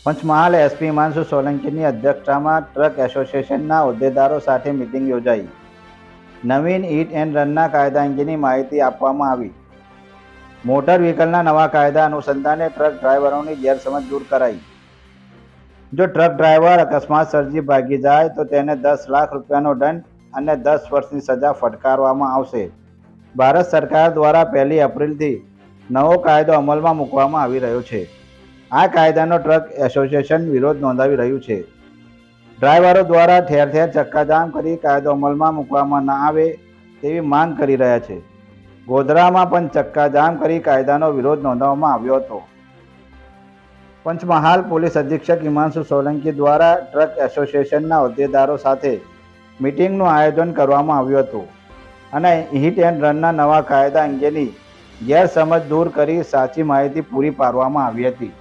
Panchmahal SP Himanshu સોલંકીની અધ્યક્ષતામાં truck એસોસિએશનના હોદ્દેદારો સાથે મિટિંગ યોજાઈ. નવીન હિટ એન્ડ રનના કાયદા અંગેની માહિતી આપવામાં આવી. મોટર વ્હીકલના નવા કાયદા અનુસંધાને ટ્રક ડ્રાઈવરોની ગેરસમજ દૂર કરાઈ. જો ટ્રક ડ્રાઈવર અકસ્માત સર્જી ભાગી જાય તો તેને 10 લાખ રૂપિયાનો દંડ અને 10 વર્ષની સજા ફટકારવામાં આવશે. ભારત સરકાર દ્વારા 1 એપ્રિલથી નવો કાયદો અમલમાં મૂકવામાં આવી રહ્યો છે. આ કાયદાનો ટ્રક એસોસિએશન વિરોધ નોંધાવી રહ્યું છે. ડ્રાઈવરો દ્વારા ઠેર ઠેર ચક્કાજામ કરી કાયદો અમલમાં મૂકવામાં ન આવે તેવી માંગ કરી રહ્યા છે. ગોધરામાં પણ ચક્કાજામ કરી કાયદાનો વિરોધ નોંધવામાં આવ્યો હતો. પંચમહાલ પોલીસ અધિક્ષક હિમાંશુ સોલંકી દ્વારા ટ્રક એસોસિએશનના હોદ્દેદારો સાથે મિટિંગનું આયોજન કરવામાં આવ્યું હતું અને હિટ એન્ડ રનના નવા કાયદા અંગેની ગેરસમજ દૂર કરી સાચી માહિતી પૂરી પાડવામાં આવી હતી.